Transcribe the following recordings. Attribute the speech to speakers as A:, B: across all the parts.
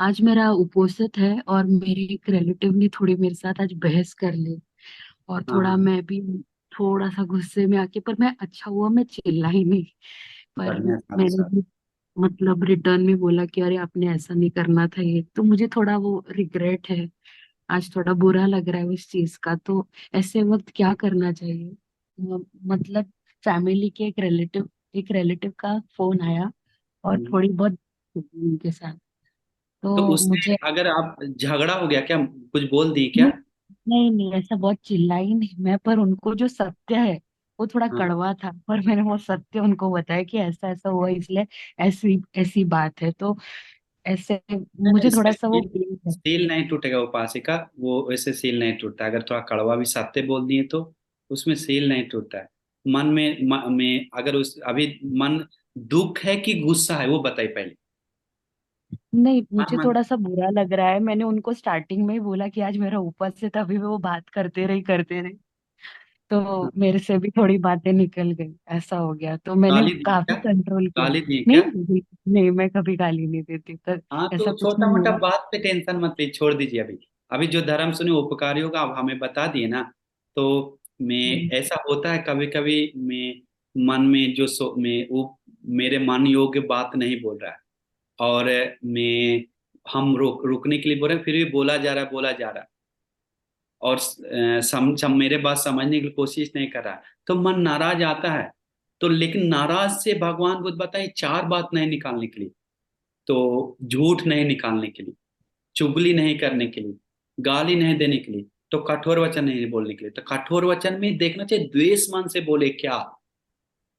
A: आज मेरा उपोषित है और मेरे एक रिलेटिव ने थोड़ी मेरे साथ आज बहस कर ली। और
B: हाँ
A: थोड़ा
B: हाँ।
A: मैं भी थोड़ा सा गुस्से में आके, पर मैं अच्छा हुआ मैं चिल्लाई नहीं। पर
B: बढ़िया साधु
A: मैंने
B: साधु।
A: भी मतलब रिटर्न में बोला कि अरे आपने ऐसा नहीं करना था, ये तो मुझे थोड़ा वो रिग्रेट है। आज थोड़ा बुरा लग रहा है उस चीज का। तो ऐसे वक्त क्या करना चाहिए? मतलब फैमिली के एक रिलेटिव का फोन आया और
B: हम्म।
A: थोड़ी बहुत उनके साथ।
B: तो
A: तो
B: उससे
A: मुझे
B: अगर आप झगड़ा हो गया क्या, कुछ बोल दी क्या?
A: नहीं, नहीं नहीं, ऐसा बहुत चिल्लाई नहीं मैं, पर उनको जो सत्य है वो थोड़ा
B: हाँ।
A: कड़वा था, पर मैंने वो सत्य उनको बताया कि ऐसा ऐसा हुआ, इसलिए ऐसी ऐसी बात है। तो ऐसे
B: नहीं नहीं,
A: मुझे
B: इससे
A: थोड़ा सा वो
B: सील सील नहीं टूटेगा उपासिका, वो वैसे सील नहीं टूटता। अगर थोड़ा कड़वा भी सत्य बोल दिए तो उसमें सील नहीं टूटता है। मन में अगर उस अभी मन दुख है कि गुस्सा है वो बताइए पहले।
A: नहीं,
B: मन
A: मुझे
B: मन
A: थोड़ा सा बुरा लग रहा है। मैंने उनको स्टार्टिंग में ही बोला कि आज मेरा ऊपर से, तभी वो बात करते रही। तो
B: हाँ,
A: मेरे से भी थोड़ी बातें निकल गई, ऐसा हो गया। तो मैंने
B: गाली दी
A: काफी
B: क्या?
A: कंट्रोल किया।
B: गाली दी
A: नहीं
B: क्या?
A: नहीं नहीं, मैं कभी गाली नहीं देती, तो
B: हाँ तो
A: ऐसा कुछ
B: छोटा
A: नहीं
B: मोटा
A: हुआ।
B: बात पे टेंशन मत लीजिए, छोड़ दीजिए अभी। अभी जो धर्म सुने उपकारी होगा, अब हमें बता दिए ना। तो मैं
A: हम्म।
B: ऐसा होता है कभी कभी, मैं मन में जो मैं वो मेरे मन योग्य बात नहीं बोल रहा है। और मैं हम रुकने के लिए बोल रहे हैं, फिर भी बोला जा रहा है बोला जा रहा है। और मेरे बात समझने की कोशिश नहीं कर रहा है, तो मन नाराज आता है। तो लेकिन नाराज से भगवान बुद्ध बताए चार बात नहीं निकालने के लिए। तो झूठ नहीं निकालने के लिए, चुगली नहीं करने के लिए, गाली नहीं देने के लिए, तो कठोर वचन नहीं बोलने के लिए। तो कठोर वचन में देखना चाहिए द्वेष मन से बोले क्या।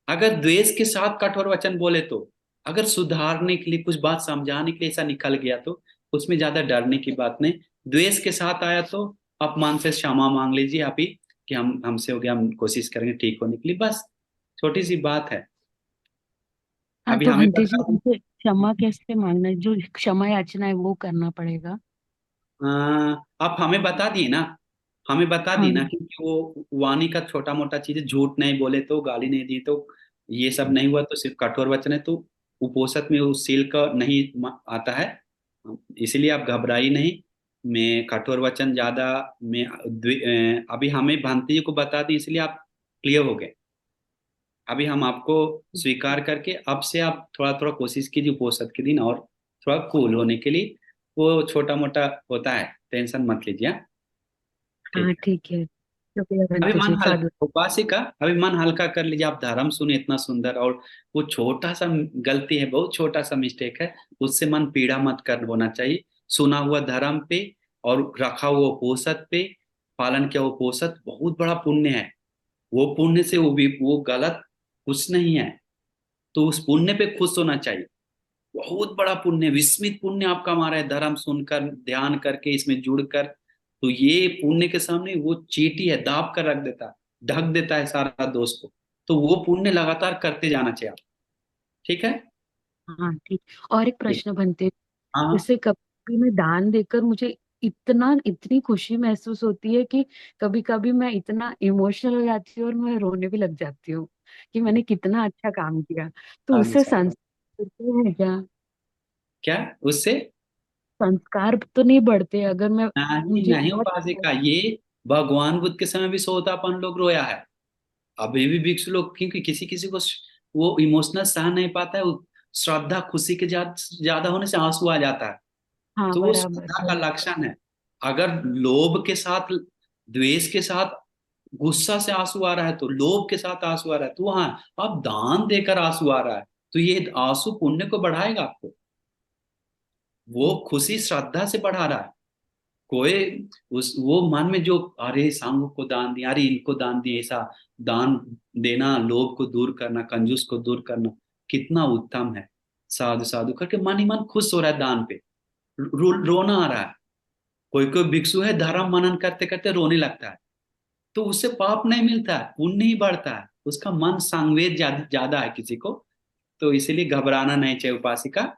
B: अगर द्वेष के साथ कठोर वचन बोले तो, अगर सुधारने के लिए कुछ बात समझाने के लिए ऐसा निकल गया तो उसमें ज्यादा डरने की बात नहीं। द्वेष के साथ आया तो आप मन से क्षमा मांग लीजिए आप ही, कि हमसे हो गया, हम कोशिश करेंगे ठीक होने के लिए, बस छोटी सी बात है।
A: हाँ,
B: अभी
A: तो
B: हमें
A: बंटी जी,
B: बता
A: उनसे क्षमा कैसे मांगना है? जो क्षमा याचना है वो करना पड़ेगा।
B: आप हमें बता दिए ना, हमें बता दी
A: हाँ।
B: ना, क्योंकि वो वाणी का छोटा मोटा चीज है, झूठ नहीं बोले तो, गाली नहीं दी तो, ये सब नहीं हुआ तो सिर्फ कठोर वचन है तो उपोषद में उस सील का नहीं आता है। इसलिए आप घबराई नहीं। मैं कठोर वचन ज्यादा मैं अभी हमें भांति जी को बता दी इसलिए आप क्लियर हो गए। अभी हम आपको स्वीकार करके अब से आप थोड़ा थोड़ा कोशिश कीजिए उपोषद के दिन और थोड़ा कूल होने के लिए। वो छोटा मोटा होता है, टेंशन मत लीजिए, हाँ?
A: हाँ
B: ठीक है।
A: ठीक है, शुक्रिया
B: अभी
A: बंटी
B: मन
A: जी,
B: हल्का
A: साधु।
B: उपासिका, अभी मन हल्का कर लीजिए। आप धर्म सुने इतना सुंदर, और वो छोटा सा गलती है, बहुत छोटा सा मिस्टेक है, उससे मन पीड़ा मत कर होना चाहिए। सुना हुआ धर्म पे और रखा हुआ उपोषद पे, पालन किया हुआ उपोषद बहुत बड़ा पुण्य है। वो पुण्य से वो भी वो गलत कुछ नहीं है। तो उस पुण्य पे खुश होना चाहिए। बहुत बड़ा पुण्य, विस्मित पुण्य आप कमा रहे हैं धर्म सुनकर, ध्यान करके, इसमें जुड़कर। तो ये पुण्य के सामने वो चींटी है, दाब कर रख देता है, ढक देता है सारा दोष को। तो वो पुण्य लगातार करते जाना चाहिए आप। ठीक है।
A: हाँ ठीक। और एक
B: ठीक।
A: प्रश्न बनते,
B: हाँ हाँ।
A: जैसे कभी मैं दान देकर मुझे इतना इतनी खुशी महसूस होती है कि कभी कभी मैं इतना इमोशनल हो जाती हूँ और मैं रोने भी लग जाती हूँ कि मैंने कितना अच्छा काम किया। तो
B: साधु
A: उससे
B: साधु।
A: संस्कार बढ़ते हैं क्या?
B: क्या उससे?
A: संस्कार तो नहीं बढ़ते अगर मैं,
B: नहीं
A: मुझे
B: नहीं
A: बहुत
B: उपासिका, ये भगवान बुद्ध के समय भी सोतापन लोग रोया है। अभी भी भिक्षु लोग, क्योंकि किसी किसी को वो इमोशनल सह नहीं पाता है, वो श्रद्धा खुशी के ज्यादा होने से आंसू आ जाता है।
A: हाँ
B: तो वो
A: बराबर
B: श्रद्धा का
A: बराबर।
B: लक्षण है। अगर लोभ के साथ, द्वेष के साथ, गुस्सा से आंसू आ रहा है, तो लोभ के साथ आंसू आ रहा है, तो हाँ आप दान देकर आंसू आ रहा है, तो ये आंसू पुण्य को बढ़ाएगा आपको। वो खुशी श्रद्धा से बढ़ा रहा है। कोई उस वो मन में जो, अरे सांग को दान दिया, अरे इनको दान दिया, ऐसा दान देना लोभ को दूर करना, कंजूस को दूर करना कितना उत्तम है। साधु साधु करके मन ही मन खुश हो रहा है दान पे। रोना आ रहा है। कोई कोई भिक्षु है धर्म मनन करते करते रोने लगता है, तो उससे पाप नहीं मिलता है, पुण्य ही बढ़ता है। उसका मन संवेद ज्यादा ज्यादा है किसी को। तो इसीलिए घबराना नहीं चाहिए उपासिका,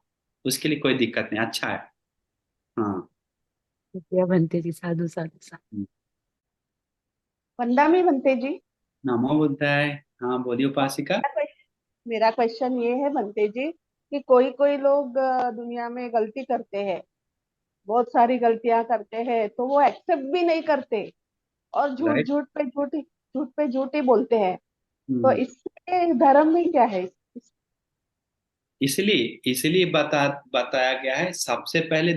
B: उसके लिए कोई दिक्कत नहीं, अच्छा है। हाँ।
A: शुक्रिया बनते जी, साधु साधु साधु।
C: वंदा में बनते जी।
B: नमो बुद्धाय। हाँ बोलिए उपासिका।
C: मेरा क्वेश्चन ये है बनते जी कि कोई कोई लोग दुनिया में गलती करते हैं, बहुत सारी गलतियां करते हैं तो वो एक्सेप्ट भी नहीं करते, और झूठ
B: राइट।
C: झूठ पे झूठ ही बोलते हैं। तो इससे धर्म में क्या है?
B: इसलिए इसलिए बताया गया है सबसे पहले।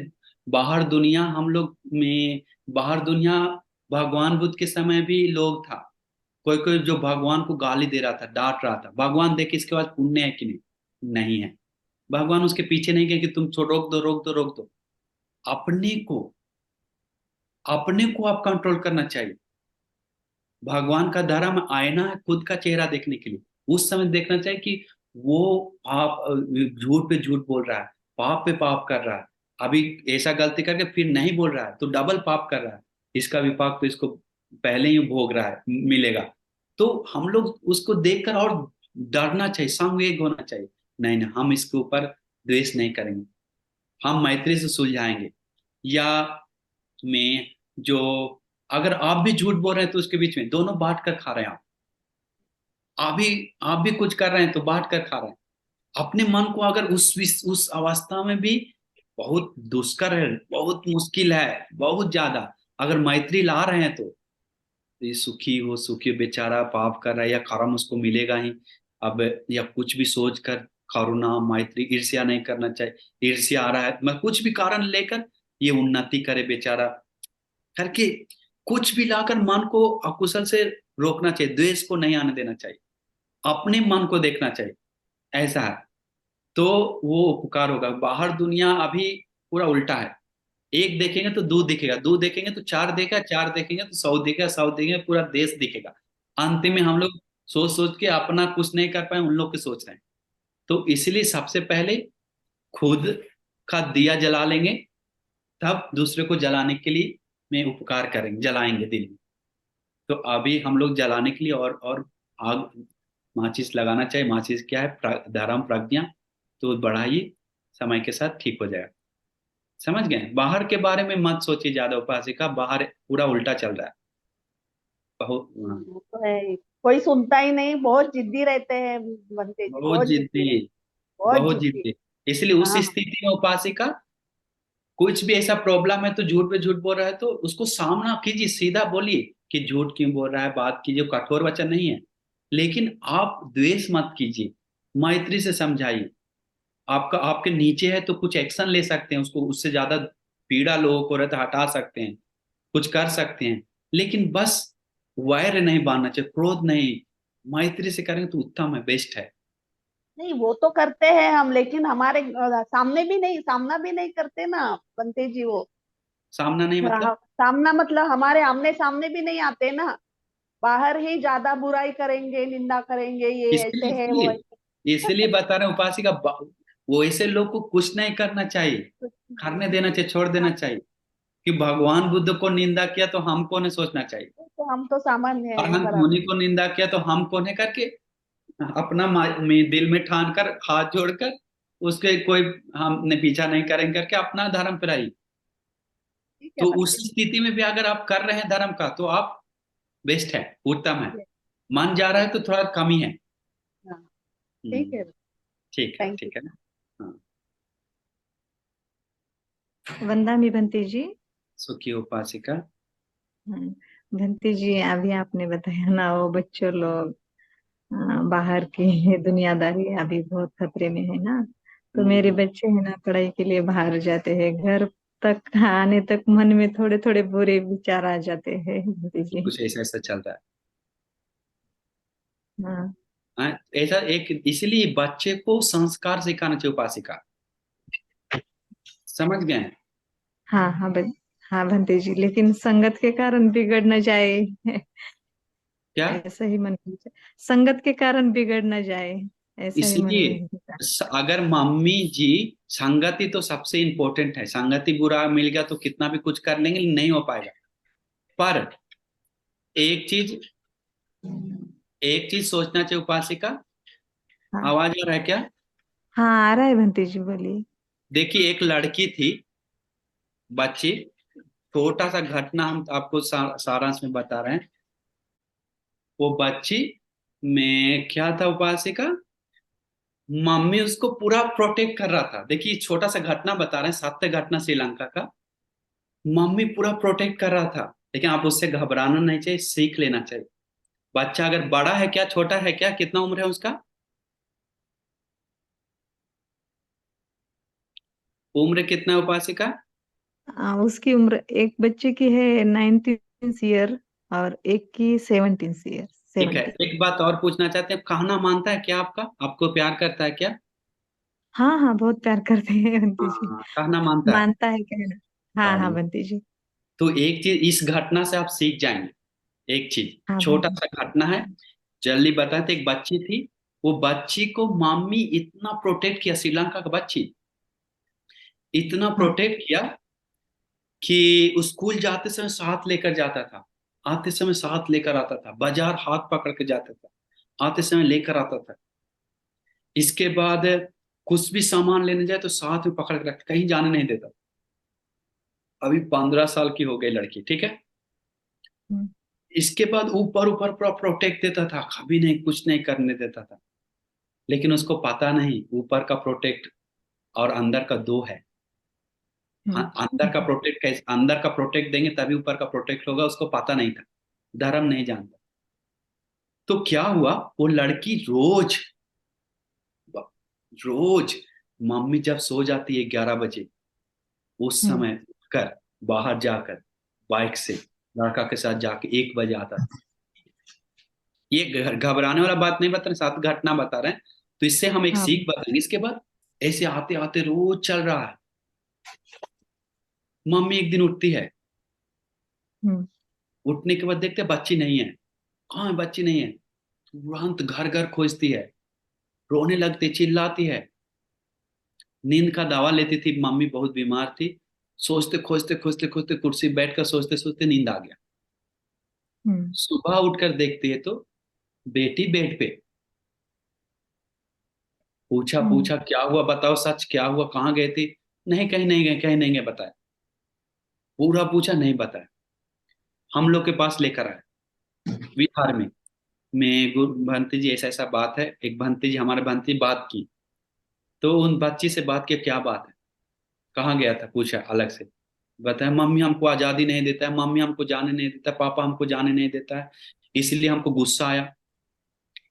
B: बाहर दुनिया हम लोग में बाहर दुनिया भगवान बुद्ध के समय भी लोग था। कोई कोई जो भगवान को गाली दे रहा था, डांट रहा था, भगवान देख इसके बाद पुण्य है कि नहीं, नहीं है। भगवान उसके पीछे नहीं गए कि तुम रोक दो रोक दो रोक दो। अपने को अपने को आप कंट्रोल करना चाहिए। भगवान का धर्म आईना है खुद का चेहरा देखने के लिए। उस समय देखना चाहिए कि वो पाप झूठ पे झूठ बोल रहा है, पाप पे पाप कर रहा है। अभी ऐसा गलती करके फिर नहीं बोल रहा है तो डबल पाप कर रहा है। इसका विपाक तो इसको पहले ही भोग रहा है, मिलेगा। तो हम लोग उसको देखकर और डरना चाहिए, संवेग होना चाहिए। नहीं नहीं, हम इसके ऊपर द्वेष नहीं करेंगे, हम मैत्री से सुलझाएंगे। या में जो अगर आप भी झूठ बोल रहे हैं तो उसके बीच में दोनों बांट कर खा रहे हैं। आप आप भी कुछ कर रहे हैं तो बांट कर खा रहे हैं। अपने मन को अगर उस अवस्था में भी बहुत दुष्कर है, बहुत मुश्किल है, बहुत ज्यादा। अगर मैत्री ला रहे हैं तो ये सुखी हो, सुखी बेचारा पाप कर रहा है या कर्म उसको मिलेगा ही। अब या कुछ भी सोच कर करुणा मैत्री ईर्ष्या नहीं करना चाहिए। ईर्ष्या आ रहा है, मैं कुछ भी कारण लेकर ये उन्नति करे बेचारा करके, कुछ भी लाकर मन को अकुशल से रोकना चाहिए, द्वेष को नहीं आने देना चाहिए, अपने मन को देखना चाहिए। ऐसा है तो वो उपकार होगा। बाहर दुनिया अभी पूरा उल्टा है। एक देखेंगे तो दो दिखेगा, दो देखेंगे तो चार देखेगा, चार देखेंगे तो सौ दिखेगा, सौ देखेंगे पूरा देश दिखेगा। अंतिम में हम लोग सोच सोच के अपना कुछ नहीं कर पाए, उन लोग की सोच रहे हैं। तो इसलिए सबसे पहले खुद का दिया जला लेंगे, तब दूसरे को जलाने के लिए में उपकार करेंगे, जलाएंगे दिल में। तो अभी हम लोग जलाने के लिए और आग माचिस लगाना चाहिए। माचिस क्या है, धर्म प्रज्ञा। तो बढ़ाइए, समय के साथ ठीक हो जाएगा। समझ गए? बाहर के बारे में मत सोचिए ज्यादा उपासिका, बाहर पूरा उल्टा चल रहा है। बहुत हाँ,
C: वो तो है, कोई सुनता ही नहीं, बहुत जिद्दी रहते हैं बनते जी,
B: बहुत
C: बहुत जिद्दी
B: जिद्दी,
C: रहते, बहुत
B: बहुत
C: जिद्दी।
B: जिद्दी। इसलिए उस
C: हाँ
B: स्थिति में उपासिका कुछ भी ऐसा प्रॉब्लम है तो झूठ पे झूठ बोल रहा है तो उसको सामना कीजिए, सीधा बोलिए कि झूठ क्यों बोल रहा है, बात कीजिए, कठोर वचन नहीं है। लेकिन आप द्वेष मत कीजिए, मैत्री से समझाइए। आपका आपके नीचे है तो कुछ एक्शन ले सकते हैं, उसको उससे ज्यादा पीड़ा लोगों को रहता है, हटा सकते हैं, कुछ कर सकते हैं। लेकिन बस वैर नहीं बांधना चाहिए, क्रोध नहीं। मैत्री से करेंगे तो उत्तम है, बेस्ट है।
C: नहीं, वो तो करते हैं हम, लेकिन हमारे सामने भी नहीं, सामना भी नहीं करते ना बनते जी वो।
B: सामना नहीं मतलब?
C: सामना मतलब हमारे आमने सामने भी नहीं आते ना, बाहर ही ज्यादा बुराई करेंगे, निंदा करेंगे, ये ऐसे
B: इसलिए
C: है वो ऐसे।
B: इसलिए इसलिए बता रहे हैं उपासिका, वो ऐसे लोग को कुछ नहीं करना चाहिए, करने देना चाहिए, छोड़ देना चाहिए। कि भगवान बुद्ध को निंदा किया तो हमको नहीं सोचना चाहिए,
C: तो हम तो सामान्य
B: और
C: है
B: हम
C: बराबर।
B: मुनि को निंदा किया तो हम कौन है करके अपना में दिल में ठान कर हाथ जोड़कर उसके कोई हमने पीछा नहीं करेंगे करके अपना धर्म पर आई।
C: ठीक है
B: तो उस
C: बनते
B: स्थिति में भी अगर आप कर रहे हैं धर्म का तो आप बेस्ट है, उत्तम है।
C: जी।
B: मन जा रहा है तो थोड़ा कमी है।
C: हाँ ठीक
B: हम्म,
C: है। Thank you.
B: ठीक है ना। हाँ।
D: वंदना बंती जी।
B: सुखी उपासिका।
D: हाँ, बंती जी, अभी आपने बताया ना वो बच्चों लोग बाहर की दुनियादारी अभी बहुत खतरे में है ना। तो मेरे
B: हम्म,
D: बच्चे है ना पढ़ाई के लिए बाहर जाते हैं, घर तक आने तक मन में थोड़े थोड़े बुरे विचार आ जाते हैं बंती जी।
B: कुछ ऐसा ऐसा चल रहा है।
D: हाँ
B: हाँ, ऐसा एक इसलिए बच्चे को संस्कार सिखाना चाहिए उपासिका। समझ गए?
D: हाँ हाँ हाँ बंती जी, लेकिन संगत के कारण बिगड़ न जाए
B: क्या?
D: ऐसा ही मन में संगत के कारण बिगड़ न जाए, ऐसा ही मन
B: इसलिए
D: में होता।
B: अगर मम्मी जी, संगति तो सबसे इंपॉर्टेंट है। संगति बुरा मिल गया तो कितना भी कुछ कर लेंगे नहीं हो पाएगा। पर एक चीज एक चीज सोचना चाहिए उपासिका।
D: हाँ
B: आवाज आ रहा है क्या?
D: हाँ आ रहा है बंती जी, बोलिए।
B: देखिए एक लड़की थी, बच्ची। छोटा सा घटना हम आपको सारांश में बता रहे हैं। वो बच्ची में क्या था उपासिका, मम्मी उसको पूरा प्रोटेक्ट कर रहा था। देखिए छोटा सा घटना बता रहे हैं, सत्य घटना श्रीलंका का। मम्मी पूरा प्रोटेक्ट कर रहा था, लेकिन आप उससे घबराना नहीं चाहिए, सीख लेना चाहिए। बच्चा अगर बड़ा है क्या, छोटा है क्या, कितना उम्र है उसका, उम्र कितना है उपासिका?
D: उसकी उम्र, एक बच्चे की है 19 ईयर और एक की 17 ईयर।
B: ठीक है,
D: 17।
B: एक बात और पूछना चाहते हैं, कहना मानता है क्या आपका, आपको प्यार करता है क्या?
D: हाँ हाँ, बहुत प्यार करते हैं बंटी जी।
B: हाँ, कहना मानता है।
D: मानता है कहना। हाँ हाँ
B: हाँ,
D: बंटी जी।
B: तो एक चीज इस घटना से आप सीख जाएंगे। एक चीज,
D: हाँ
B: छोटा
D: बंटी।
B: सा घटना है, जल्दी बताते। एक बच्ची थी, वो बच्ची को मम्मी इतना प्रोटेक्ट किया, श्रीलंका का बच्ची, इतना
D: हाँ।
B: प्रोटेक्ट किया कि उस स्कूल जाते समय साथ लेकर जाता था, आते समय साथ लेकर आता था, बाजार हाथ पकड़ के जाता था, आते समय लेकर आता था। इसके बाद कुछ भी सामान लेने जाए तो साथ में पकड़ के रखता, कहीं जाने नहीं देता। अभी 15 साल की हो गई लड़की, ठीक है।
D: हम्म।
B: इसके बाद ऊपर ऊपर पूरा प्रोटेक्ट देता था, कभी नहीं कुछ नहीं करने देता था। लेकिन उसको पता नहीं ऊपर का प्रोटेक्ट और अंदर का दो है।
D: हम्म।
B: अंदर का प्रोटेक्ट कैसे, अंदर का प्रोटेक्ट देंगे तभी ऊपर का प्रोटेक्ट होगा, उसको पता नहीं था, धर्म नहीं जानता। तो क्या हुआ, वो लड़की रोज रोज मम्मी जब सो जाती है 11 बजे, उस
D: हम्म।
B: समय उठकर बाहर जाकर बाइक से लड़का के साथ जाके 1 बजे आता था। ये घबराने वाला बात नहीं बता रहे, साथ घटना बता रहे हैं। तो इससे हम एक
D: हाँ।
B: सीख बताएंगे इसके बाद। ऐसे आते आते रोज चल रहा है। मम्मी एक दिन उठती है,
D: हम्म।
B: उठने के बाद देखते हैं बच्ची नहीं है। कहाँ है बच्ची, नहीं है। तुरंत घर घर खोजती है, रोने लगती, चिल्लाती है। नींद का दवा लेती थी, मम्मी बहुत बीमार थी। सोचते खोजते खोजते खोजते कुर्सी बैठकर सोचते सोचते नींद आ गया।
D: हम्म।
B: सुबह उठकर देखती है तो बेटी बेड पे। पूछा
D: हम्म।
B: पूछा क्या हुआ, बताओ सच क्या हुआ, कहाँ गए थे? नहीं, कहीं नहीं गए, कहीं नहीं गए बताया। पूरा पूछा, नहीं बताया। हम लोग के पास लेकर आए विहार में। मैं गुरु भंती जी, ऐसा ऐसा बात है, एक भंती जी, हमारे भंती बात की। तो उन बच्ची से बात की, क्या बात है, कहाँ गया था, पूछा अलग से। बताया मम्मी हमको आजादी नहीं देता है, मम्मी हमको जाने नहीं देता, पापा हमको जाने नहीं देता है, इसलिए हमको गुस्सा आया,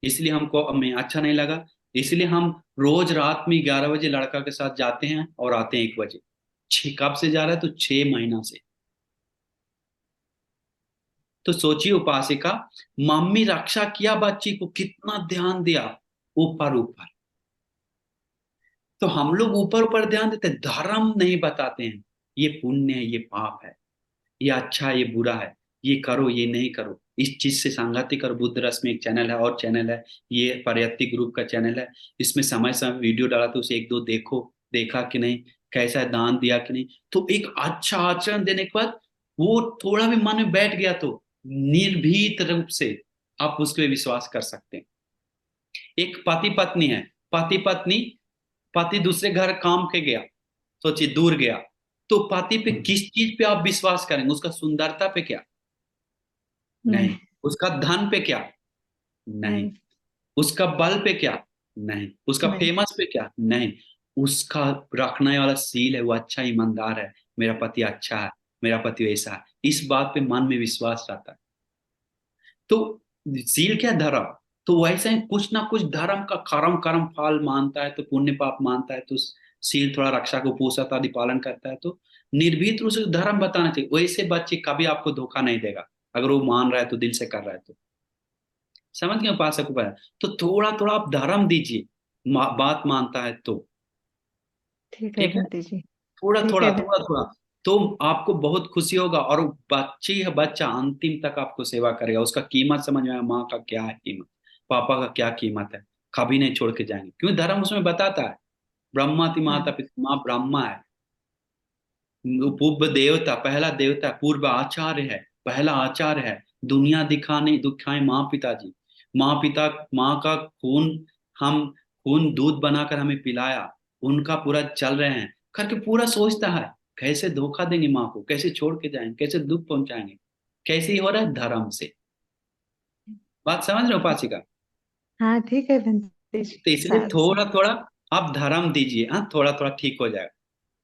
B: इसलिए हमको हमें अच्छा नहीं लगा, इसलिए हम रोज रात में 11 बजे लड़का के साथ जाते हैं और आते हैं 1 बजे। कब से जा रहा है, तो 6 महीना से। तो सोचिए उपासिका, मम्मी रक्षा किया बच्ची को, कितना ध्यान दिया, ऊपर ऊपर। तो हम लोग ऊपर ऊपर ध्यान देते हैं, धर्म नहीं बताते हैं, ये पुण्य है, ये पाप है, ये अच्छा है, ये बुरा है, ये करो, ये नहीं करो, इस चीज से संगति करो। बुद्ध रस में एक चैनल है, और चैनल है, ये परयत्ति ग्रुप का चैनल है। इसमें समय समय वीडियो डाला, तो उसे एक दो देखो, देखा कि नहीं, कैसा है, दान दिया कि नहीं। तो एक अच्छा आचरण देने के बाद वो थोड़ा भी मन में बैठ गया तो निर्भीत रूप से आप उस पर विश्वास कर सकते हैं। एक पति पत्नी है, पति पत्नी, पति दूसरे घर काम के गया, सोचिए दूर गया, तो पति पे किस चीज पे आप विश्वास करेंगे, उसका सुंदरता पे क्या? नहीं।
D: नहीं।
B: उसका धन पे क्या? नहीं।
D: नहीं।
B: उसका बल पे क्या? नहीं। उसका
D: नहीं।
B: फेमस पे क्या? नहीं। उसका रखने वाला सील है, वो अच्छा ईमानदार है, मेरा पति अच्छा है, मेरा पति वैसा है, इस बात पे मन में विश्वास रहता है। तो सील क्या, धर्म। तो वैसे ही कुछ ना कुछ धर्म का कर्म कर्म फल मानता है, तो पुण्य पाप मानता है, तो सील थोड़ा रक्षा को पोषक आदि पालन करता है, तो निर्भीत रूप से धर्म बताना चाहिए। वैसे बच्चे कभी आपको धोखा नहीं देगा, अगर वो मान रहा है तो, दिल से कर रहा है तो। समझ गए उपासक उपाय? तो थोड़ा थोड़ा आप धर्म दीजिए, बात मानता है तो।
D: ठीक है
B: ठीक है,
D: बंटी जी।
B: थोड़ा
D: ठीक
B: थोड़ा
D: है
B: थोड़ा थोड़ा, तो आपको बहुत खुशी होगा। और बच्ची है, बच्चा अंतिम तक आपको सेवा करेगा, उसका कीमत समझ में आएगा, माँ का क्या है कीमत, पापा का क्या कीमत है, कभी नहीं छोड़ के जाएंगे, क्योंकि धर्म उसमें बताता है। ब्रह्माति माता
D: हाँ।
B: पिता, माँ ब्रह्मा है, पूर्व देवता, पहला देवता, पूर्व आचार्य है, पहला आचार्य है। दुनिया दिखाने दिखाए माँ पिताजी, माँ पिता, माँ का खून, हम खून दूध बनाकर हमें पिलाया, उनका पूरा चल रहे हैं करके पूरा सोचता है, कैसे धोखा देंगे माँ को, कैसे छोड़ के जाएंगे, कैसे दुख पहुंचाएंगे, कैसे ही हो रहा है धर्म से। बात समझ रहे हो उपासिका?
D: हाँ ठीक है बंटी जी।
B: तो इसलिए थोड़ा
D: सब।
B: थोड़ा आप धर्म दीजिए, हाँ, थोड़ा थोड़ा ठीक हो जाएगा।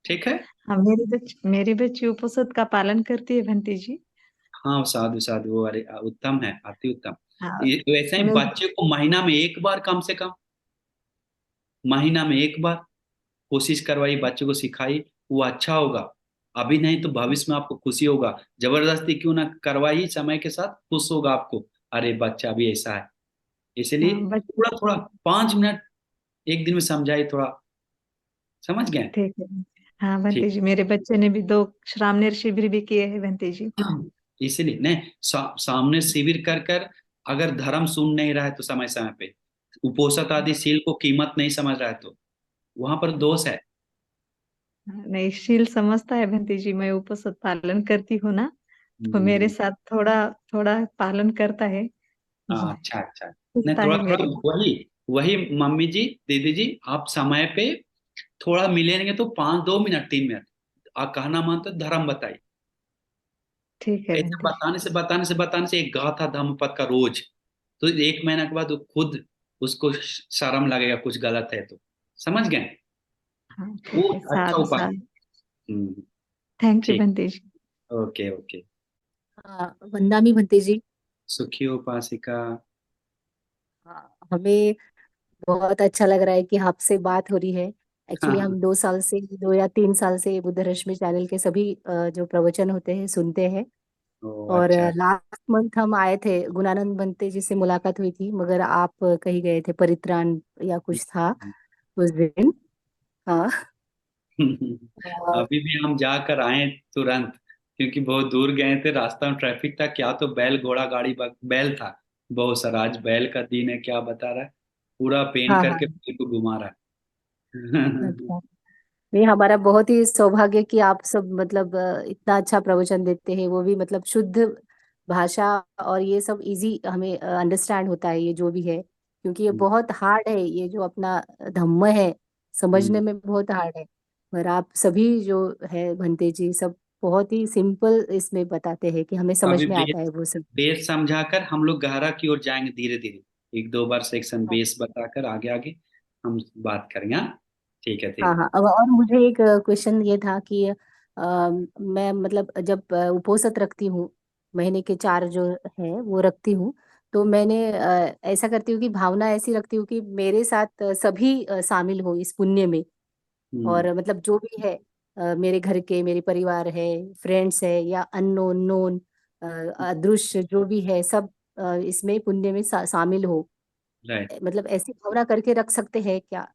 B: ठीक है।
D: हाँ, मेरी बच्ची उपवास का पालन करती है भंती जी।
B: हाँ साधु साधु, अरे उत्तम है, अति उत्तम।
D: हाँ,
B: वैसे ही
D: उन्हें
B: बच्चे को महीना में एक बार, कम से कम महीना में एक बार कोशिश करवाई, बच्चे को सिखाई, वो अच्छा होगा। अभी नहीं तो भविष्य में आपको खुशी होगा। जबरदस्ती क्यों ना करवाई, समय के साथ खुश होगा आपको, अरे बच्चा भी ऐसा है। इसलिए
D: हाँ,
B: थोड़ा थोड़ा 5 मिनट एक दिन में समझाई, थोड़ा समझ गए।
D: ठीक है। हाँ भंती
B: ठीक।
D: जी, मेरे बच्चे ने भी 2 श्रामणेर शिविर भी किए हैं भंती जी।
B: इसीलिए नहीं, सामने शिविर कर कर, अगर धर्म सुन नहीं रहा है तो समय समय पे, उपोषण आदि शील को कीमत नहीं समझ रहा है तो वहां पर दोष है।
D: नहीं, शील समझता है भंती जी, मैं उपवास पालन करती हूँ ना, तो मेरे
B: हम्म,
D: साथ थोड़ा थोड़ा पालन करता है।
B: अच्छा अच्छा। नहीं,
D: पूछता
B: थोड़ा
D: है
B: थोड़ा
D: मेरी।
B: वही वही मम्मी जी, दीदी जी, आप समय पे थोड़ा मिलेंगे तो 5 2 मिनट 3 मिनट कहना मान तो धर्म बताइए।
D: ठीक है
B: ऐसे
D: भंती जी।
B: बताने से एक गाथा धम्मपद का रोज, तो 1 महीना के बाद वो खुद उसको शर्म लगेगा कुछ गलत है तो। समझ गए।
D: हाँ
B: वो
D: ठीक है,
B: अच्छा
D: साधु
B: उपाय।
D: साधु।
B: हम्म,
D: थैंक यू
B: ठीक।
D: भंती जी।
B: Okay okay.
E: हाँ, वंदामी भंते जी।
B: सुखी उपासिका।
E: हाँ, हमें बहुत अच्छा लग रहा है कि आपसे बात हो रही है। एक्चुअली
B: हाँ।
E: हम 2 साल से, 2 या 3 साल से बुद्ध रश्मि चैनल के सभी जो प्रवचन होते हैं सुनते हैं।
B: ओ
E: और
B: अच्छा।
E: लास्ट मंथ हम आए थे, गुणानंद भंते जी से मुलाकात हुई थी, मगर आप कहीं गए थे, परित्राण या कुछ था उस दिन। हाँ।
B: अभी भी हम जाकर आए तुरंत, क्योंकि बहुत दूर गए थे, रास्ता में ट्रैफिक था, क्या तो बैल घोड़ा गाड़ी बैल था बहुत सारा। आज बैल का दिन है, क्या बता रहा है, पूरा पेन
E: हाँ
B: करके
E: हाँ।
B: बैल को घुमा रहा है।
E: अच्छा। नहीं, हमारा बहुत ही सौभाग्य कि आप सब मतलब इतना अच्छा प्रवचन देते हैं, वो भी मतलब शुद्ध भाषा, और ये सब इजी हमें अंडरस्टैंड होता है ये जो भी है, क्योंकि ये बहुत हार्ड है, ये जो अपना धम्म है समझने
B: हम्म।
E: में बहुत हार्ड है। पर आप सभी जो है भंते जी सब बहुत ही सिंपल इसमें बताते हैं कि हमें समझ
B: अभी
E: में आता
B: बेस
E: है वो सब।
B: बेस समझाकर हम लोग गहरा की ओर जाएंगे धीरे धीरे, 1 2 बार सेक्शन बेस बताकर आगे आगे हम बात करेंगे, हाँ? ठीक है
E: हाँ
B: ठीक।
E: हाँ, और मुझे एक क्वेश्चन ये था कि मैं मतलब जब उपवास रखती हूँ, महीने के 4 जो है वो रखती हूँ, तो मैंने ऐसा करती हूँ कि भावना ऐसी रखती हूँ कि मेरे साथ सभी शामिल हो इस पुण्य में।
B: हम्म।
E: और मतलब जो भी है, मेरे घर के, मेरे परिवार है, फ्रेंड्स है, या अननोन नोन अदृश्य जो भी है, सब इसमें पुण्य में शामिल हो।
B: राइट।
E: मतलब ऐसी भावना करके रख सकते हैं क्या,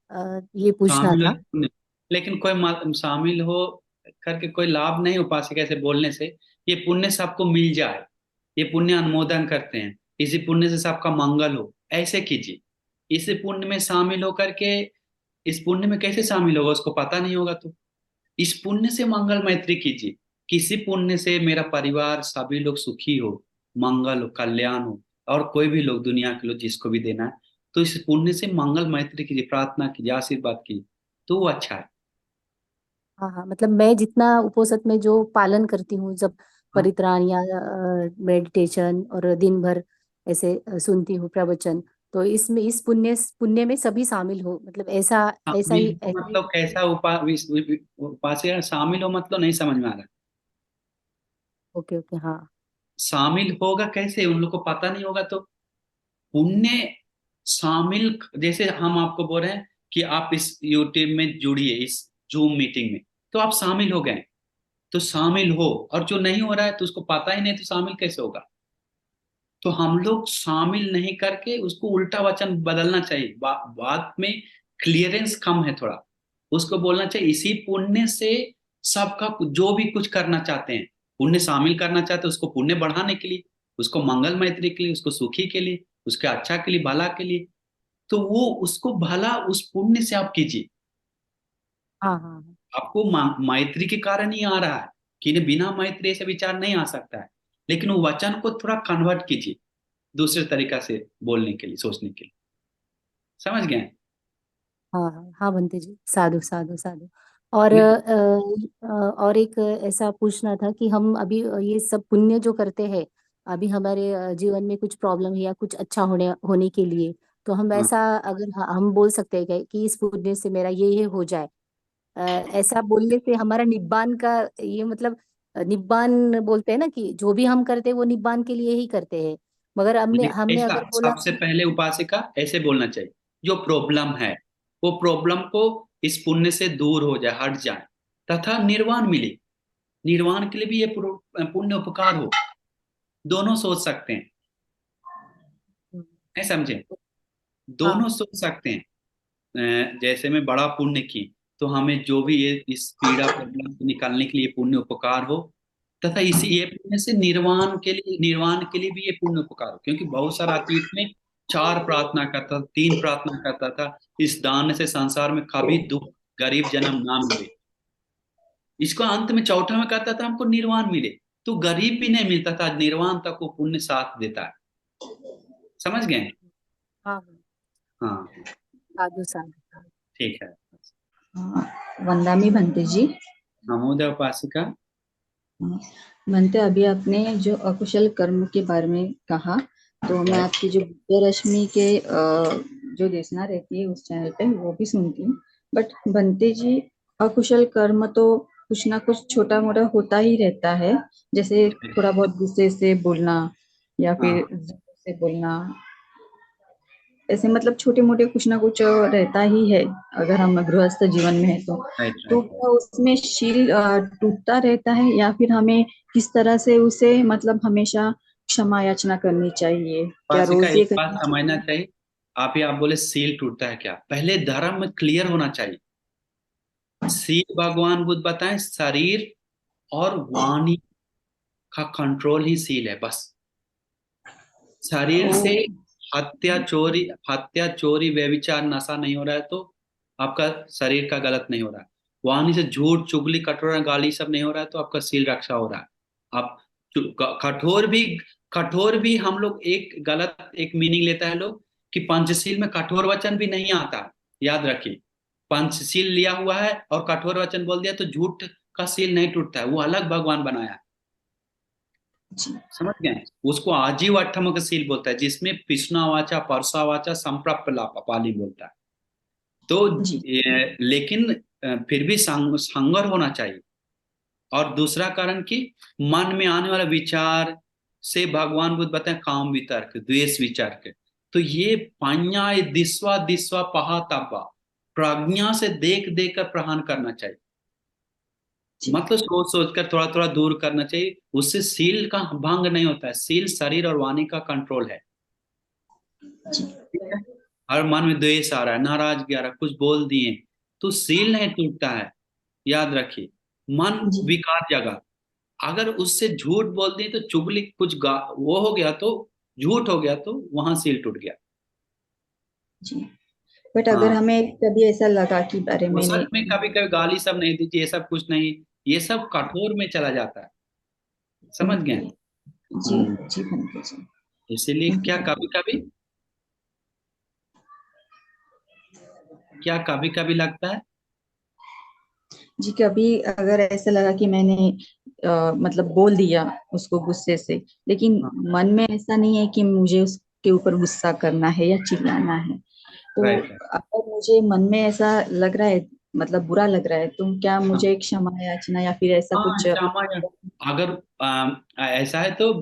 E: ये पूछना
B: शामिल हो
E: था।
B: पुण्य, लेकिन कोई शामिल हो करके कोई लाभ नहीं उपासिका से बोलने से। ये पुण्य सबको मिल जाए, ये पुण्य अनुमोदन करते हैं, इसी पुण्य से सबका मंगल हो, ऐसे कीजिए। इस पुण्य में शामिल हो करके, इस पुण्य में कैसे शामिल होगा उसको पता नहीं होगा तो इस पुण्य से मंगल मैत्री कीजिए। किसी पुण्य से मेरा परिवार सभी लोग सुखी हो, मंगल हो, कल्याण हो, और कोई भी लोग दुनिया के लोग जिसको भी देना है, तो इस पुण्य से मंगल मैत्री कीजिए, प्रार्थना कीजिए, आशीर्वाद कीजिए, तो वो अच्छा है।
E: हाँ हाँ, मतलब मैं जितना उपवास में जो पालन करती हूँ, जब
B: हाँ।
E: परित्राण या मेडिटेशन और दिन भर ऐसे सुनती हूँ प्रवचन, तो इसमें इस पुण्य पुण्य में सभी शामिल हो, मतलब ऐसा ऐसा ही
B: शामिल हो
E: ऐसा ही।
B: मतलब कैसा उपास्य शामिल हो मतलब नहीं समझ में आ रहा।
E: ओके ओके, हाँ।
B: शामिल होगा कैसे, उन लोग को पता नहीं होगा तो। पुण्य शामिल, जैसे हम आपको बोल रहे हैं कि आप इस यूट्यूब में जुड़िए, इस जूम मीटिंग में, तो आप शामिल हो गए, तो शामिल हो। और जो नहीं हो रहा है तो उसको पता ही नहीं, तो शामिल कैसे होगा। तो हम लोग शामिल नहीं करके उसको उल्टा वचन बदलना चाहिए, बात में क्लियरेंस कम है थोड़ा। उसको बोलना चाहिए इसी पुण्य से सबका जो भी कुछ करना चाहते हैं, पुण्य शामिल करना चाहते हैं, उसको पुण्य बढ़ाने के लिए, उसको मंगल मैत्री के लिए, उसको सुखी के लिए, उसके अच्छा के लिए, भला के लिए, तो वो उसको भला उस पुण्य से आप कीजिए।
E: हाँ हाँ हाँ।
B: आपको मैत्री के कारण ही आ रहा है, कि इन्हें बिना मैत्री ऐसे विचार नहीं आ सकता है, लेकिन वो वचन को थोड़ा कन्वर्ट कीजिए दूसरे तरीका से बोलने के लिए, सोचने के लिए। समझ गए।
E: हाँ हाँ हाँ बनते जी, साधु साधु साधु। और
B: नहीं,
E: और एक ऐसा पूछना था कि हम अभी ये सब पुण्य जो करते हैं, अभी हमारे जीवन में कुछ प्रॉब्लम है या कुछ अच्छा होने होने के लिए, तो हम
B: हाँ
E: ऐसा अगर हम बोल सकते हैं क्या कि इस पुण्य से मेरा ये हो जाए, ऐसा बोलने से हमारा निब्बान का ये मतलब निब्बान बोलते हैं ना कि जो भी हम करते हैं वो निब्बान के लिए ही करते हैं, मगर हमने
B: नहीं,
E: हमने
B: ऐसा
E: अगर बोला
B: सबसे
E: कि
B: पहले उपासिका ऐसे बोलना चाहिए, जो प्रॉब्लम है वो प्रॉब्लम को इस पुण्य से दूर हो जाए, हट जाए, तथा निर्वाण मिले। निर्वाण के लिए भी ये पुण्य उपकार हो, दोनों सोच सकते हैं। नहीं समझे?
E: हाँ
B: दोनों सोच सकते हैं। जैसे में बड़ा पुण्य की, तो हमें जो भी ये इस पीड़ा प्रॉब्लम से निकालने के लिए पुण्य उपकार हो, तथा इसी ये पुण्य से निर्वाण के लिए भी ये पुण्य उपकार हो। क्योंकि बहुत सारा अतीत में 4 प्रार्थना करता था, 3 प्रार्थना करता था, इस दान से संसार में कभी दुख गरीब जन्म ना मिले। इसको अंत में चौथा में कहता था हमको निर्वाण मिले, तो गरीब भी नहीं मिलता था, निर्वाण तक वो पुण्य साथ देता है। समझ गए?
E: हाँ
B: हाँ,
E: साधु साधु।
B: ठीक है।
F: वंदामी भंते जी।
B: नमोदय उपासिका।
F: भंते, अभी आपने जो अकुशल कर्म के बारे में कहा, तो मैं आपकी जो विजय रश्मि के जो देशना रहती है उस चैनल पे वो भी सुनती हूँ। बट भंते जी, अकुशल कर्म तो कुछ ना कुछ छोटा मोटा होता ही रहता है, जैसे थोड़ा बहुत गुस्से से बोलना या फिर
B: हाँ,
F: जोर से बोलना, ऐसे मतलब छोटे मोटे कुछ ना कुछ रहता ही है अगर हम गृहस्थ जीवन में है तो।
B: राइट
F: तो
B: राइट।
F: क्या उसमें शील टूटता रहता है, या फिर हमें किस तरह से उसे मतलब हमेशा क्षमा याचना करनी चाहिए? क्या
B: उपासिका,
F: रोज ये
B: एक बात
F: करनी
B: समझना
F: चाहिए?
B: चाहिए। आप बोले सील टूटता है क्या, पहले धर्म में क्लियर होना चाहिए। सील भगवान बुद्ध बताएं, शरीर और वाणी का कंट्रोल ही सील है, बस। शरीर से हत्या चोरी व्यभिचार नशा नहीं हो रहा है तो आपका शरीर का गलत नहीं हो रहा है। वाणी से झूठ चुगली कटोरा गाली सब नहीं हो रहा है तो आपका सील रक्षा हो रहा है। आप कठोर भी हम लोग एक गलत एक मीनिंग लेता है लोग कि पंचशील में कठोर वचन भी नहीं आता। याद रखिए, पंचशील लिया हुआ है और कठोर वचन बोल दिया तो झूठ का सील नहीं टूटता है, वो अलग भगवान बनाया है।
F: जी
B: समझ गए? उसको आजीव अट्ठमक सील बोलता है, जिसमें पिछना वाचा परसा वाचा संप्रप्त पाली बोलता है। तो
F: जी
B: लेकिन फिर भी संगर होना चाहिए। और दूसरा कारण कि मन में आने वाला विचार से भगवान बुद्ध बताए काम वितर्क द्वेष विचार, तो ये पान्या दिस्वा दिस्वा पहातापा, प्रज्ञा से देख देख कर प्रहान करना चाहिए।
F: जी
B: मतलब सोच सोच कर थोड़ा थोड़ा दूर करना चाहिए, उससे सील का भंग नहीं होता है। सील शरीर और वाणी का कंट्रोल है।
F: जी
B: ठीक है? हर मन में द्वेष आ रहा है, नाराजगी आ रहा है, कुछ बोल दिए तो सील नहीं टूटता है। याद रखिए, मन
F: जी
B: विकार जगह, अगर उससे झूठ बोल दिए तो चुगली वो हो गया तो झूठ हो गया तो वहां सील टूट गया।
F: जी। बट अगर
B: हाँ,
F: हमें कभी ऐसा लगा कि अरे
B: वो
F: मैंने।
B: सच में कभी कभी गाली सब नहीं दीजिए, ये सब कुछ नहीं, ये सब कठोर में चला जाता है। समझ गए?
F: ओके। जी
B: हम्म।
F: जी भंते जी।
B: इसीलिए क्या कभी कभी लगता है।
F: जी, कभी अगर ऐसा लगा कि मैंने मतलब बोल दिया उसको गुस्से से, लेकिन
B: हाँ,
F: मन में ऐसा नहीं है कि मुझे उसके ऊपर गुस्सा करना है या चिल्लाना है। तो
B: राइट राइट।
F: अगर मुझे मन में ऐसा लग रहा है, मतलब बुरा लग रहा है, तो क्या
B: हाँ
F: मुझे क्षमा याचना या फिर ऐसा
B: हाँ,
F: कुछ?
B: क्षमा अगर ऐसा है तो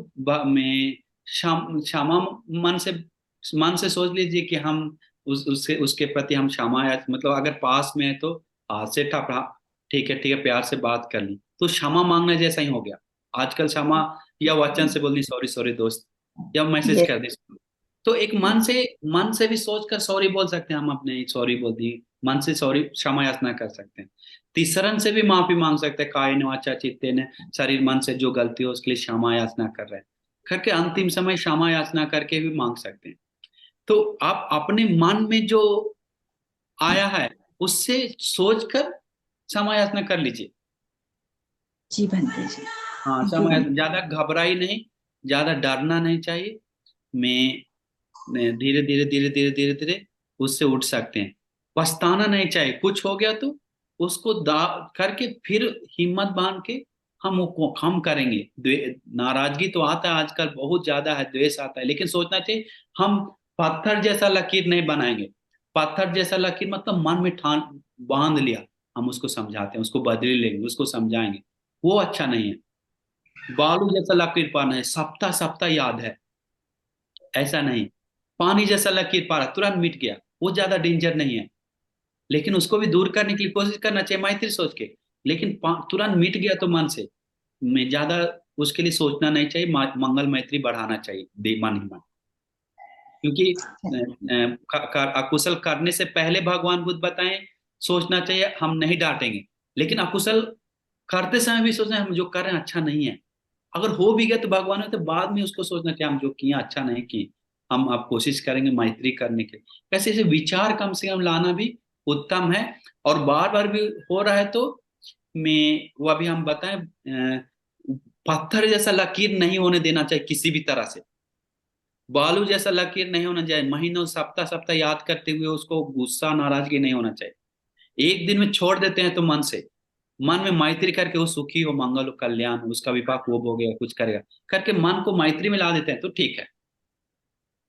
B: मैं क्षमा मन से सोच लीजिए कि हम उसके प्रति हम क्षमा या मतलब अगर पास में है तो हाथ से ठपरा, ठीक है प्यार से बात कर ली तो क्षमा मांगने जैसा ही हो गया। आजकल क्षमा या वचन से बोलनी सॉरी सॉरी दोस्त, या मैसेज
F: यस।
B: कर दी। तो एक मन से भी सोच कर सॉरी बोल सकते हैं, हम अपने सॉरी बोल दी, मन से सॉरी क्षमा याचना कर सकते हैं। तीसरन से भी माफी मांग सकते हैं, कायेन वाचा चित्तेन, शरीर मन से जो गलती हो उसके लिए क्षमा याचना कर रहे हैं करके अंतिम समय क्षमा याचना करके भी मांग सकते हैं। तो आप अपने मन में जो आया है उससे सोचकर क्षमा याचना कर लीजिए।
F: जी भंते जी।
B: हाँ,
F: जी
B: क्षमा
F: भंते।
B: ज्यादा घबराई नहीं, ज्यादा डरना नहीं चाहिए। मैं धीरे धीरे धीरे धीरे धीरे धीरे उससे उठ सकते हैं। पछताना नहीं चाहिए, कुछ हो गया तो उसको दा करके फिर हिम्मत बांध के हम करेंगे। नाराजगी तो आता है, आजकल बहुत ज्यादा है, द्वेष आता है, लेकिन सोचना चाहिए हम पत्थर जैसा लकीर नहीं बनाएंगे। पत्थर जैसा लकीर मतलब मन में ठान बांध लिया हम उसको समझाते हैं, उसको बदले लेंगे, उसको समझाएंगे, वो अच्छा नहीं है। बालू जैसा लकीर पाना है, सप्ताह सप्ताह याद है, ऐसा नहीं। पानी जैसा लकीर पाना तुरंत मिट गया, वो ज्यादा डेंजर नहीं है, लेकिन उसको भी दूर करने के लिए कोशिश करना चाहिए मैत्री सोच के। लेकिन तुरंत मिट गया तो मन से में ज्यादा उसके लिए सोचना नहीं चाहिए, मंगल मैत्री बढ़ाना चाहिए मन ही मन। क्योंकि अकुशल करने से पहले भगवान बुद्ध बताएं सोचना चाहिए हम नहीं डांटेंगे, लेकिन अकुशल करते समय भी सोचना हम जो कर रहे हैं अच्छा नहीं है। अगर हो भी गया तो भगवान ने तो बाद में उसको सोचना चाहिए हम जो किया अच्छा नहीं किए, हम अब कोशिश करेंगे मैत्री करने के। कैसे ऐसे विचार कम से कम लाना भी उत्तम है। और बार बार भी हो रहा है तो मैं वो अभी हम बताएं पत्थर जैसा लकीर नहीं होने देना चाहिए किसी भी तरह से, बालू जैसा लकीर नहीं होना चाहिए, महीनों सप्ताह सप्ताह याद करते हुए उसको गुस्सा नाराजगी नहीं होना चाहिए। एक दिन में छोड़ देते हैं तो मन से, मन में मैत्री करके वो सुखी हो, मंगल हो, कल्याण हो, उसका विपाक वो भोगेगा, कुछ करेगा करके मन को मैत्री में ला देते हैं तो ठीक है,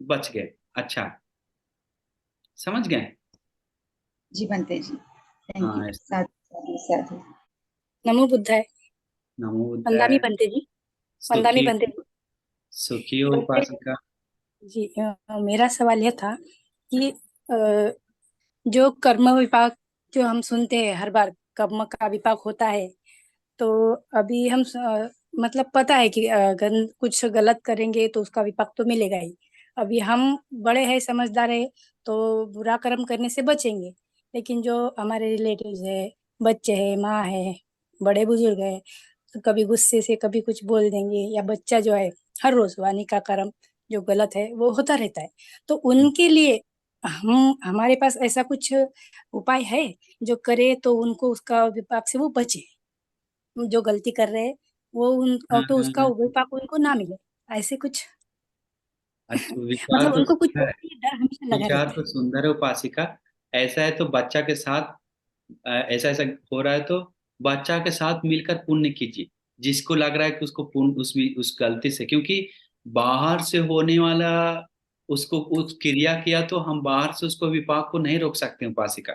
B: बच गए। अच्छा, समझ गए?
F: जी बनते जी, थैंक यू।
B: हाँ,
F: साधु साधु साधु।
G: नमो बुद्धाय।
B: नमो
G: वंदामी
B: बुद्धाय।
G: बनते जी, वंदामी
B: सुखी
G: बनते जी।
B: सुखी हो
G: बनते
B: उपासिका।
G: जी, मेरा सवाल यह था कि जो कर्म विपाक जो हम सुनते हैं हर बार कर्म का विपाक होता है, तो अभी हम मतलब पता है कि अगर कुछ गलत करेंगे तो उसका विपाक तो मिलेगा ही। अभी हम बड़े हैं, समझदार है, तो बुरा कर्म करने से बचेंगे। लेकिन जो हमारे रिलेटिव्स है, बच्चे हैं, माँ है, बड़े बुजुर्ग है, तो कभी गुस्से से कभी कुछ बोल देंगे, या बच्चा जो है हर रोज वाणी का कर्म जो गलत है वो होता रहता है। तो उनके लिए हम हमारे पास ऐसा कुछ उपाय है जो करे तो उनको उसका विपाक से वो बचे, जो गलती कर रहे हैं वो उन तो उसका विपाक उनको ना मिले, ऐसे कुछ।
B: अच्छा,
G: मतलब उनको कुछ डर हमेशा लगा
B: विचार
G: रहता
B: तो
G: है।
B: सुंदर है उपासिका। ऐसा है तो बच्चा के साथ ऐसा ऐसा हो रहा है तो बच्चा के साथ मिलकर पुण्य कीजिए, जिसको लग रहा है कि उसको पुण्य उस गलती से, क्योंकि बाहर से होने वाला उसको उस क्रिया किया तो हम बाहर से उसको विपाक को नहीं रोक सकते उपासिका।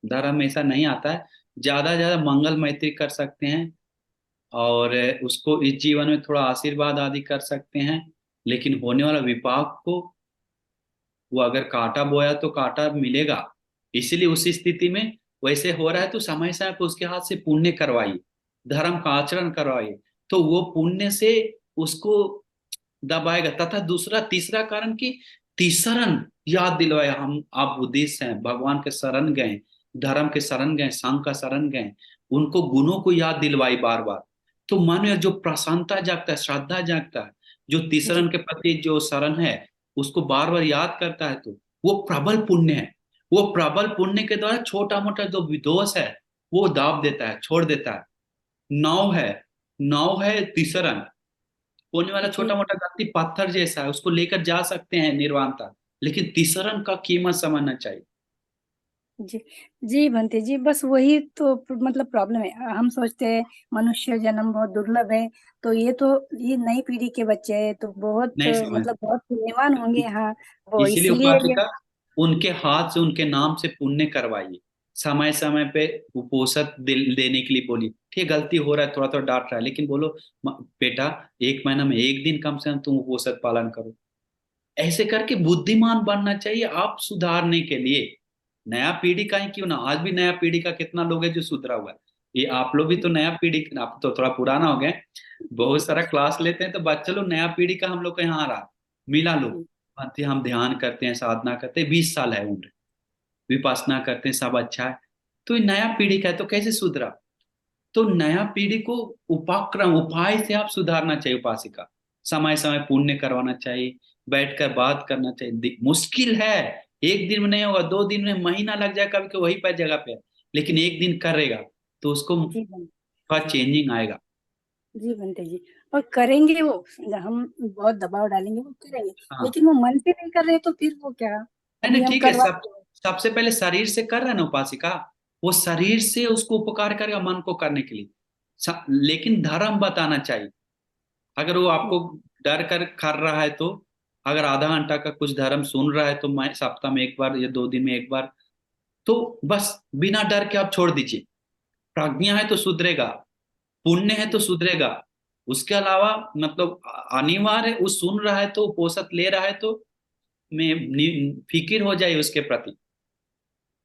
B: धर्म में ऐसा नहीं आता है। ज्यादा ज्यादा मंगल मैत्री कर सकते हैं और उसको इस जीवन में थोड़ा आशीर्वाद आदि कर सकते हैं, लेकिन होने वाला विपाक को वो अगर कांटा बोया तो कांटा मिलेगा। इसीलिए उसी स्थिति में वैसे हो रहा है तो समय समय पर उसके हाथ से पुण्य करवाइए, धर्म का आचरण करवाइए, तो वो पुण्य से उसको दबाएगा। तथा दूसरा तीसरा कारण कि तीसरन याद दिलवाए, हम आप बुद्धिस्ट हैं, भगवान के शरण गए, धर्म के शरण गए, संघ का शरण गए, उनको गुणों को याद दिलवाई बार बार, तो मन में जो प्रसन्नता जागता है, श्रद्धा जागता है, जो
G: जी
B: तीसरन के प्रति जो शरण है उसको बार बार याद करता है, तो वो प्रबल पुण्य है। वो प्रबल पुण्य के द्वारा छोटा मोटा जो विदोष है वो दाब देता है, छोड़ देता है। नौ है तीसरन, होने वाला
G: जी
B: छोटा मोटा गलती पत्थर जैसा है, उसको लेकर जा सकते हैं निर्वाणता, लेकिन तीसरन का कीमत समझना चाहिए।
G: जी जी बनते जी, बस वही तो मतलब प्रॉब्लम है। हम सोचते हैं मनुष्य जन्म बहुत दुर्लभ है, तो ये नई पीढ़ी के बच्चे हैं तो बहुत
B: नहीं समझ,
G: मतलब बहुत पुण्यवान होंगे। हाँ, वो
B: इसीलिए
G: इसीलिए ये।
B: उपासिका उनके हाथ से उनके नाम से पुण्य करवाइए, समय समय पे उपोषण देने के लिए बोलिए। ठीक है, गलती हो रहा है, थोड़ा थोड़ा डांट रहा है, लेकिन बोलो बेटा एक महीना में एक दिन कम से कम तुम उपोषण पालन करो। ऐसे करके बुद्धिमान बनना चाहिए आप सुधारने के लिए। नया पीढ़ी का ही क्यों ना, आज भी नया पीढ़ी का कितना लोग है जो सुधरा हुआ है। ये आप लोग भी तो नया पीढ़ी, आप तो थोड़ा पुराना हो गए, बहुत सारा क्लास लेते हैं तो बच्चे लोग नया पीढ़ी का हम लोग को यहाँ आ रहा मिला लोग। आते हम ध्यान करते हैं, साधना करते हैं, 20 साल है उम्र, विपස්සना करते हैं, सब अच्छा है। तो ये नया पीढ़ी का है तो कैसे सुधरा? तो नया पीढ़ी को उपाक्रम उपाय से आप सुधारना चाहिए उपासिका। समय समय पुण्य करवाना चाहिए, बैठकर बात करना चाहिए। मुश्किल है, एक दिन में नहीं होगा, 2 दिन में, महीना लग जाए कभी वही पर जगह पे, लेकिन एक दिन करेगा तो उसको
G: जी बन
B: थोड़ा चेंजिंग आएगा।
G: जी बनते जी, और करेंगे वो, हम बहुत दबाव डालेंगे वो करेंगे,
B: हाँ,
G: लेकिन वो मन से नहीं कर रहे तो फिर वो क्या।
B: नहीं
G: अभी
B: नहीं
G: हम
B: ठीक है,
G: करवा।
B: सबसे पहले शरीर से कर रहा है ना उपासिका, वो शरीर से उसको उपकार करेगा मन को करने के लिए। लेकिन धर्म बताना चाहिए। अगर वो आपको डर कर रहा है तो, अगर आधा घंटा का कुछ धर्म सुन रहा है तो मैं सप्ताह में एक बार या 2 दिन में एक बार, तो बस बिना डर के आप छोड़ दीजिए। प्रज्ञा है तो सुधरेगा, पुण्य है तो सुधरेगा। उसके अलावा मतलब अनिवार्य है, वो सुन रहा है तो पोषक ले रहा है तो मैं फिक्र हो जाए उसके प्रति।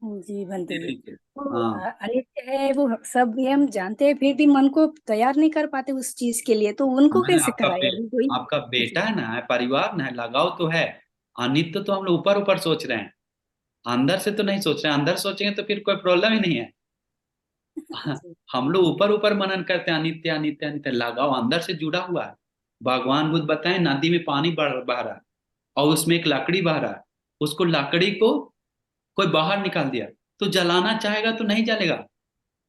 G: जी बनते जी। वो
B: हाँ
G: अनित्य है, वो सब ये हम जानते हैं, फिर भी मन को तैयार नहीं कर पाते उस चीज के लिए, तो उनको
B: हमारे
G: कैसे कराए अभी कोई।
B: आपका
G: जी
B: बेटा है ना, है परिवार ना है, लगाव तो है। अनित्य तो हम लोग ऊपर ऊपर सोच रहे हैं, अंदर से तो नहीं सोच रहे हैं। अंदर सोचेंगे तो फिर कोई प्रॉब्लम ही नहीं है।
G: जी
B: हम लोग ऊपर ऊपर मनन करते हैं, अनित्य अनित्य अनित्य। लगाव अंदर से जुड़ा हुआ है। भगवान बुद्ध बताए नदी में पानी बह रहा है और उसमें एक लकड़ी बह रहा है। उसको लकड़ी को कोई बाहर निकाल दिया तो जलाना चाहेगा तो नहीं जलेगा,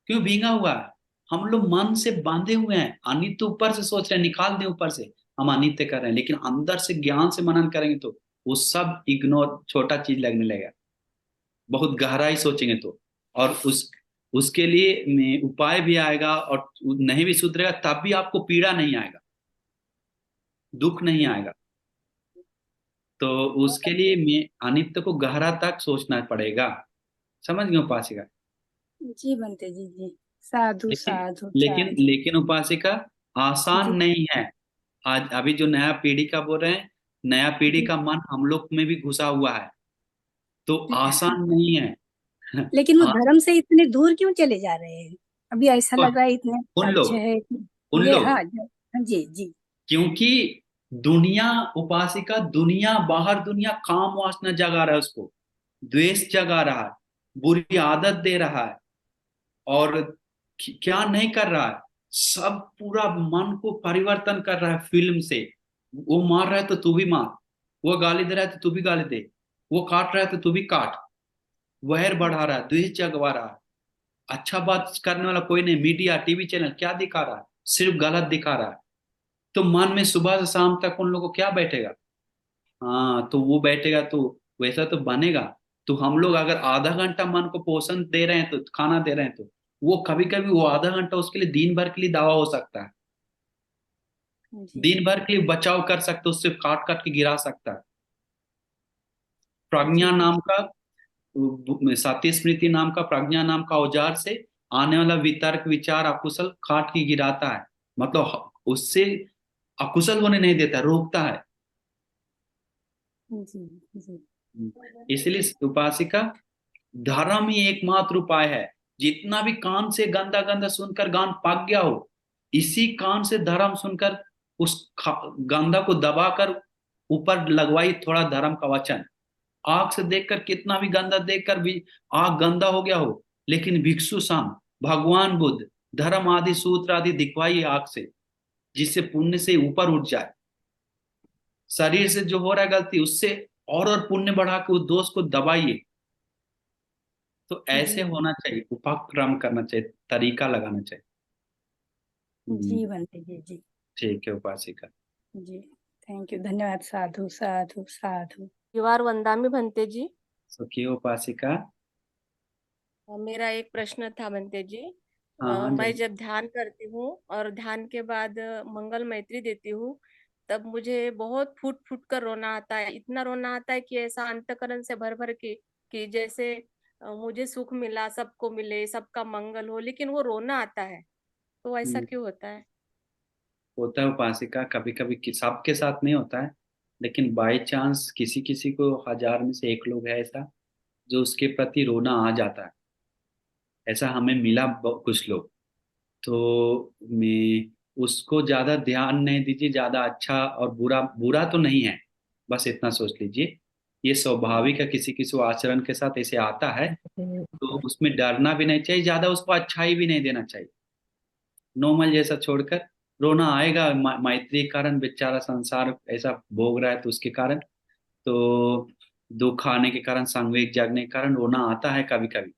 B: क्यों? भींगा हुआ है। हम लोग मन से बांधे हुए हैं, अनित्य ऊपर से सोच रहे हैं निकाल दें ऊपर से, हम अनित्य कर रहे हैं। लेकिन अंदर से ज्ञान से मनन करेंगे तो वो सब इग्नोर, छोटा चीज लगने लगेगा। बहुत गहराई सोचेंगे तो। और उसके लिए उपाय भी आएगा, और नहीं भी सुधरेगा तब भी आपको पीड़ा नहीं आएगा, दुख नहीं आएगा। तो उसके लिए मैं अनित्य को गहरा तक सोचना पड़ेगा। समझ गए उपासिका?
G: जी बनते जी जी। साधु
B: लेकिन
G: साधु
B: लेकिन
G: साधु।
B: लेकिन उपासिका आसान
G: जी
B: नहीं है। आज अभी जो नया पीढ़ी का बोल रहे हैं, नया पीढ़ी
G: जी।
B: का मन हम लोग में भी घुसा हुआ है, तो आसान नहीं है।
G: लेकिन वो
B: हाँ,
G: धर्म से इतने दूर क्यों चले जा रहे हैं? अभी ऐसा
B: तो
G: लग रहा है इतने
B: उन
G: अच्छे
B: लोग
G: है
B: उन
G: ये।
B: लोग
G: हाँ हाँ, जी जी
B: क्योंकि दुनिया, उपासिका दुनिया, बाहर दुनिया काम वासना जगा रहा है उसको, द्वेष जगा रहा है, बुरी आदत दे रहा है। और क्या नहीं कर रहा है, सब पूरा मन को परिवर्तन कर रहा है फिल्म से। वो मार रहा है तो तू भी मार, वो गाली दे रहा है तो तू भी गाली दे, वो काट रहा है तो तू भी काट। वैर बढ़ा रहा है, द्वेष जगवा रहा है। अच्छा बात करने वाला कोई नहीं। मीडिया, टीवी चैनल क्या दिखा रहा है? सिर्फ गलत दिखा रहा है। तो मन में सुबह से शाम तक उन लोगों को क्या बैठेगा? हाँ, तो वो बैठेगा तो वैसा तो बनेगा। तो हम लोग अगर आधा घंटा मन को पोषण दे रहे हैं, तो खाना दे रहे हैं, तो वो कभी कभी वो आधा घंटा उसके लिए दिन भर के लिए दवा हो सकता है।
G: जी
B: दिन भर के लिए बचाव कर सकते, उससे काट काट के गिरा सकता है। प्रज्ञा
G: जी
B: नाम का, सत्य स्मृति नाम का, प्रज्ञा नाम का औजार से आने वाला वितर्क विचार अकुशल काट के गिराता है। मतलब उससे अकुशल होने नहीं देता, रोकता है।
G: जी जी।
B: इसलिए उपासिका, धर्म ही एकमात्र उपाय है। जितना भी कान से गंदा गंदा सुनकर गान पक गया हो, इसी कान से धर्म सुनकर उस गंदा को दबाकर ऊपर लगवाई थोड़ा धर्म का वचन। आंख से देखकर कितना भी गंदा देखकर भी आंख गंदा हो गया हो, लेकिन भिक्षु संघ, भगवान बुद्ध, धर्म आदि सूत्र आदि दिखवाइए आंख से, जिससे पुण्य से ऊपर उठ जाए। शरीर से जो हो रहा है गलती, उससे और पुण्य बढ़ा के उस दोष को दबाइए। तो ऐसे
G: जी
B: होना चाहिए, उपक्रम करना चाहिए, तरीका लगाना चाहिए।
G: जी बनते जी जी
B: ठीक है उपासिका।
G: जी। थैंक यू, धन्यवाद। साधु साधु साधु।
E: युवार वंदामी भंते जी।
B: सुखी उपासिका।
H: मेरा एक प्रश्न था बनते जी।
B: हाँ हाँ
H: मैं
B: जरूर।
H: जब ध्यान करती हूँ और ध्यान के बाद मंगल मैत्री देती हूँ, तब मुझे बहुत फूट फूट कर रोना आता है। इतना रोना आता है कि ऐसा अंतकरण से भर भर के, कि जैसे मुझे सुख मिला, सबको मिले, सबका मंगल हो, लेकिन वो रोना आता है। तो ऐसा
B: हम्म,
H: क्यों होता है?
B: होता है उपासिका, कभी कभी सबके साथ नहीं होता है, लेकिन बाय चांस किसी किसी को, हजार में से एक लोग है ऐसा जो उसके प्रति रोना आ जाता है। ऐसा हमें मिला कुछ लोग। तो मैं उसको ज्यादा ध्यान नहीं दीजिए, ज्यादा अच्छा और बुरा, बुरा तो नहीं है, बस इतना सोच लीजिए। ये स्वाभाविक है, किसी किसी आचरण के साथ ऐसे आता है। तो उसमें डरना भी नहीं चाहिए, ज्यादा उसको अच्छाई भी नहीं देना चाहिए। नॉर्मल जैसा छोड़कर रोना आएगा। मैत्री के कारण बेचारा संसार ऐसा भोग रहा है, तो उसके कारण तो दुख आने के कारण, संवेग जागने के कारण रोना आता है कभी कभी।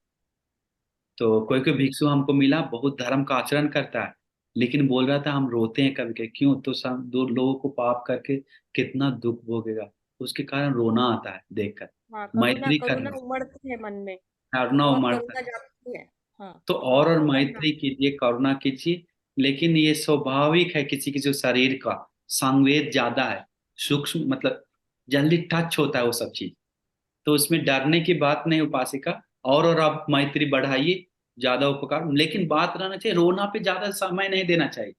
B: तो कोई कोई भिक्षु हमको मिला, बहुत धर्म का आचरण करता है, लेकिन बोल रहा था हम रोते हैं कभी कभी। क्यों? तो दो लोगों को पाप करके कितना दुख भोगेगा, उसके कारण रोना आता है देखकर।
H: हाँ, करुणा
B: मैत्री
H: करुणा
B: करना,
H: उमड़ती है मन में।
B: करुणा
H: बहुत
B: उमड़ता
H: करुणा
B: है।
H: जागती है। हाँ।
B: तो और मैत्री कीजिए, करुणा कीजिए। लेकिन ये स्वाभाविक है, किसी किसी शरीर का संवेद ज्यादा है, सूक्ष्म, मतलब जल्दी टच होता है वो सब चीज। तो उसमें डरने की बात नहीं उपासिका। और आप मैत्री बढ़ाइए, ज्यादा उपकार। लेकिन बात रहना चाहिए, रोना पे ज्यादा समय नहीं देना चाहिए।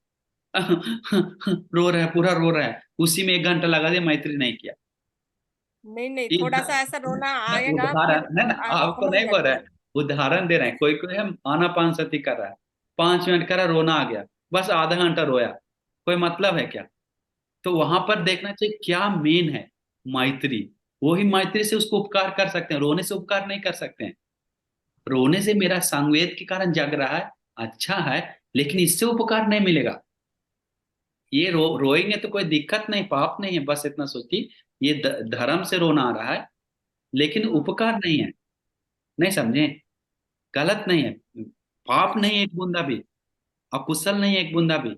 B: रो रहा है, पूरा रो रहा है, उसी में 1 घंटा लगा दिया, मैत्री नहीं किया।
H: नहीं नहीं,
B: ये
H: थोड़ा सा ऐसा रोना
B: मैं
H: आएगा, फिर
B: उदाहरण नहीं ना,
H: आगे
B: आपको
H: समझ
B: नहीं बोल रहा
H: जाएंगे।
B: है, उदाहरण दे रहे हैं। कोई कोई हम आनापानसती कर रहा है, 5 मिनट कर रहा है, रोना आ गया, बस आधा घंटा रोया, कोई मतलब है क्या? तो वहां पर देखना चाहिए क्या मेन है, मैत्री। वही मैत्री से उसको उपकार कर सकते हैं, रोने से उपकार नहीं कर सकते हैं। रोने से मेरा संवेद के कारण जग रहा है, अच्छा है, लेकिन इससे उपकार नहीं मिलेगा। ये रोएंगे तो कोई दिक्कत नहीं, पाप नहीं है, बस इतना सोचिए। ये धर्म से रोना आ रहा है, लेकिन उपकार नहीं है। नहीं समझे? गलत नहीं है, पाप नहीं है
H: अच्छा
B: एक बूंदा भी, अकुशल नहीं है एक बूंदा भी,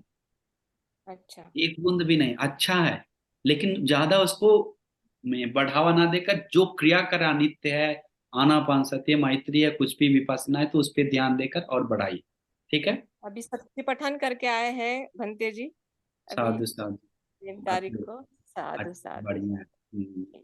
H: अच्छा।
B: एक बूंद भी नहीं, अच्छा है। लेकिन ज्यादा उसको में बढ़ावा ना देकर जो क्रिया करा नित्य है, आनापानसति मैत्री है, कुछ भी विपස්සना है, तो उस पर ध्यान देकर और बढ़ाइए। ठीक है।
H: अभी शक्ति पठन करके आए हैं भंते जी, अभी
B: साधु साधु।
H: 3 तारीख
B: अच्छा,
H: को। साधु
B: अच्छा,
H: साधु
B: बढ़िया है।
H: साधु।